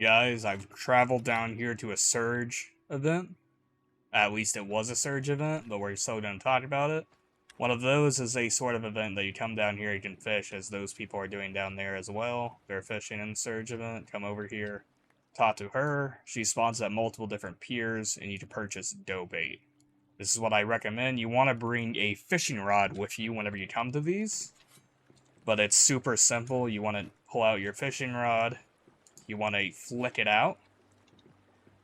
Guys, I've traveled down here to a Surge event. At least it was a Surge event, but we're still going to talk about it. One of those is a sort of event that you come down here, you can fish, as those people are doing down there as well. They're fishing in the Surge event. Come over here, talk to her. She spawns at multiple different piers, and you can purchase dough bait. This is what I recommend. You want to bring a fishing rod with you whenever you come to these, but it's super simple. You want to pull out your fishing rod, you want to flick it out,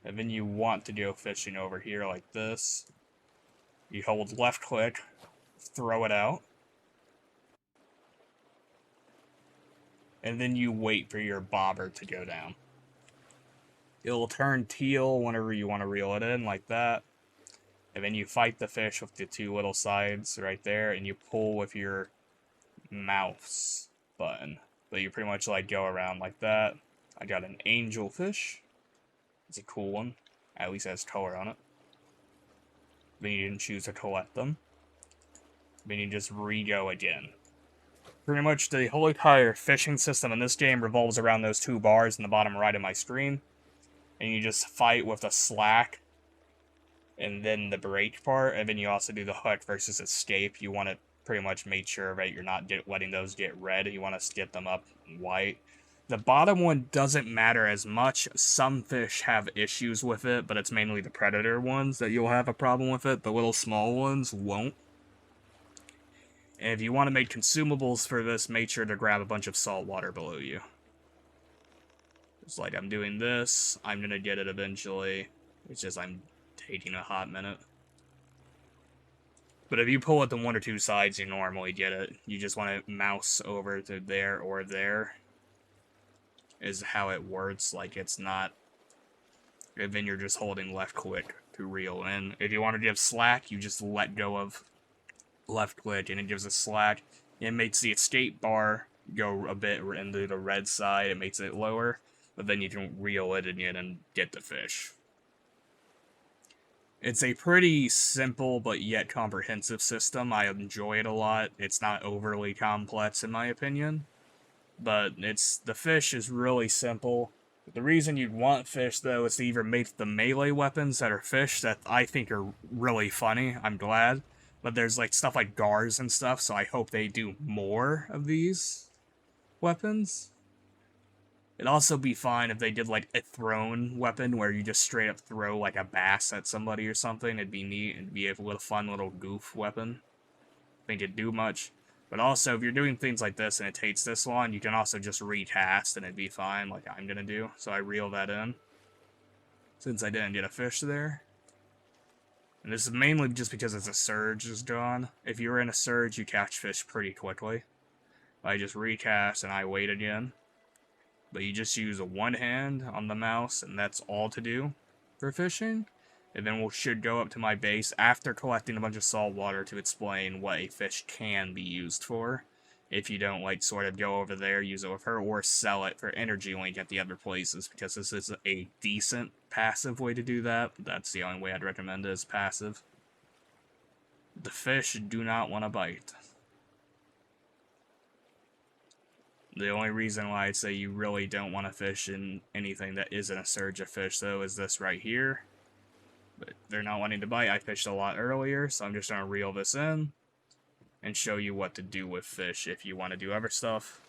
and then you want to go fishing over here like this. You hold left click, throw it out, and then you wait for your bobber to go down. It'll turn teal whenever you want to reel it in, like that. And then you fight the fish with the two little sides right there, and you pull with your mouse button. But you pretty much like go around like that. I got an angel fish. It's a cool one. At least it has color on it. Then you can choose to collect them. Then you just re-go again. Pretty much the whole entire fishing system in this game revolves around those two bars in the bottom right of my screen. And you just fight with a slack and then the break part, and then you also do the hook versus escape. You want to pretty much make sure that you're not letting those get red. You want to get them up white. The bottom one doesn't matter as much. Some fish have issues with it, but it's mainly the predator ones that you'll have a problem with it. The little small ones won't. And if you want to make consumables for this, make sure to grab a bunch of salt water below you. It's like I'm doing this, I'm going to get it eventually. It's just I'm taking a hot minute. But if you pull it to one or two sides, you normally get it. You just want to mouse over to there or there. Is how it works. Like, it's not... And then you're just holding left click to reel in. If you want to give slack, you just let go of left click, and it gives a slack. It makes the escape bar go a bit into the red side. It makes it lower. But then you can reel it in and get the fish. It's a pretty simple but yet comprehensive system. I enjoy it a lot. It's not overly complex in my opinion, but the fish is really simple. The reason you'd want fish though is to either make the melee weapons that are fish that I think are really funny. I'm glad, but there's like stuff like gars and stuff, so I hope they do more of these weapons. It'd also be fine if they did like a thrown weapon where you just straight up throw like a bass at somebody or something. It'd be neat. It'd be a little fun little goof weapon. I think it'd do much. But also, if you're doing things like this and it takes this long, you can also just recast and it'd be fine, like I'm gonna do. So I reel that in, since I didn't get a fish there. And this is mainly just because it's a surge is gone. If you're in a surge, you catch fish pretty quickly. I just recast and I wait again. But you just use a one hand on the mouse, and that's all to do for fishing. And then we should go up to my base after collecting a bunch of salt water to explain what a fish can be used for. If you don't like sort of go over there, use it with her, or sell it for energy link at the other places, because this is a decent passive way to do that. That's the only way I'd recommend it is passive. The fish do not want to bite. The only reason why I'd say you really don't want to fish in anything that isn't a surge of fish, though, is this right here. But they're not wanting to bite. I fished a lot earlier, so I'm just going to reel this in and show you what to do with fish if you want to do other stuff.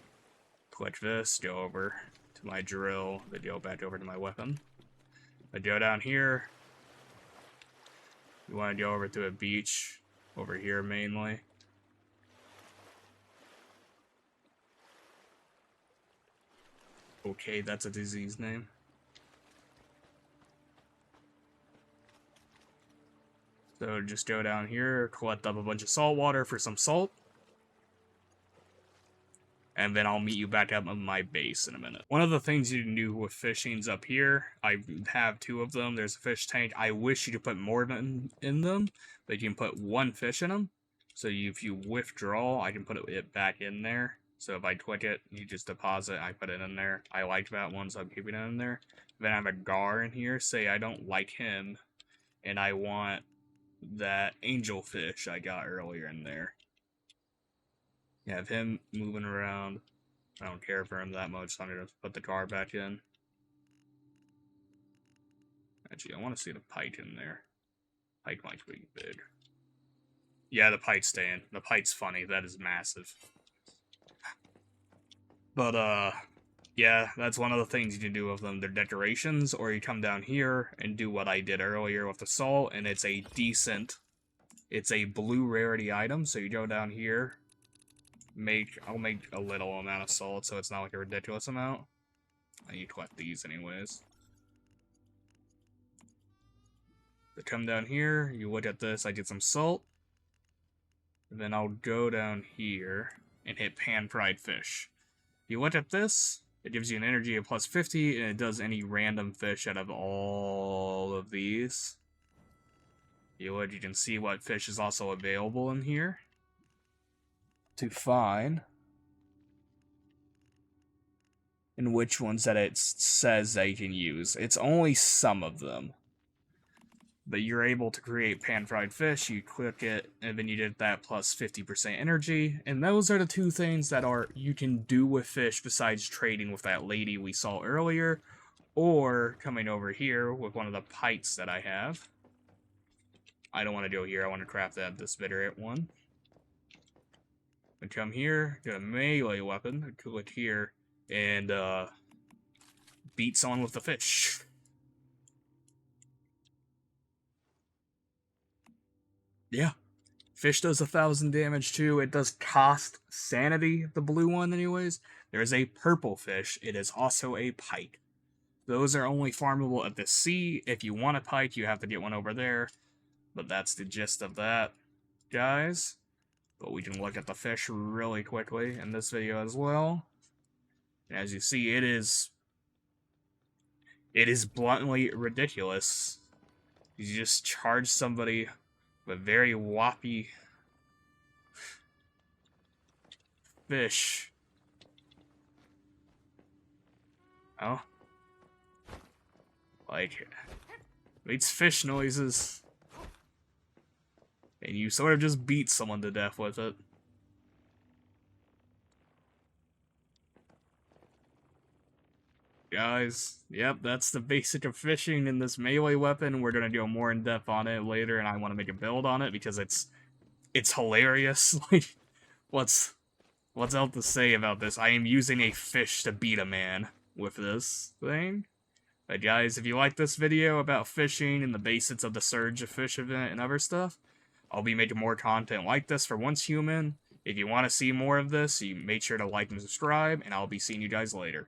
Click this, go over to my drill, then go back over to my weapon. I go down here. You want to go over to a beach, over here mainly. Okay, that's a disease name. So just go down here, collect up a bunch of salt water for some salt. And then I'll meet you back up on my base in a minute. One of the things you can do with fishing's up here. I have two of them. There's a fish tank. I wish you could put more in them, but you can put one fish in them. So if you withdraw, I can put it back in there. So if I click it, you just deposit, I put it in there. I like that one, so I'm keeping it in there. Then I have a gar in here. Say I don't like him, and I want that angel fish I got earlier in there. You have him moving around. I don't care for him that much, so I'm going to put the gar back in. Actually, I want to see the pike in there. Pike might be big. Yeah, the pike's staying. The pike's funny. That is massive. But, yeah, that's one of the things you can do with them. They're decorations, or you come down here and do what I did earlier with the salt, and it's a decent... It's a blue rarity item, so you go down here, I'll make a little amount of salt, so it's not like a ridiculous amount. You collect these anyways. To come down here, you look at this, I get some salt. And then I'll go down here and hit pan-fried fish. You look at this, it gives you an energy of plus 50, and it does any random fish out of all of these. You look, you can see what fish is also available in here to find, and which ones that it says that you can use. It's only some of them. But you're able to create pan-fried fish, you click it, and then you get that plus 50% energy. And those are the two things that you can do with fish besides trading with that lady we saw earlier, or coming over here with one of the pikes that I have. I don't want to go here, I want to craft this bitter one. And come here, get a melee weapon, click here, and beat someone with the fish. Yeah. Fish does 1,000 damage too. It does cost sanity, the blue one anyways. There is a purple fish. It is also a pike. Those are only farmable at the sea. If you want a pike, you have to get one over there. But that's the gist of that, guys. But we can look at the fish really quickly in this video as well. And as you see, it is bluntly ridiculous. You just charge somebody with very whoppy fish. Oh. Like, makes fish noises. And you sort of just beat someone to death with it. Guys, yep, that's the basic of fishing in this melee weapon. We're gonna go more in depth on it later, and I want to make a build on it because it's hilarious. Like, what's else to say about this? I am using a fish to beat a man with this thing. But guys, if you like this video about fishing and the basics of the Surge of Fish event and other stuff, I'll be making more content like this for Once Human. If you want to see more of this, you make sure to like and subscribe, and I'll be seeing you guys later.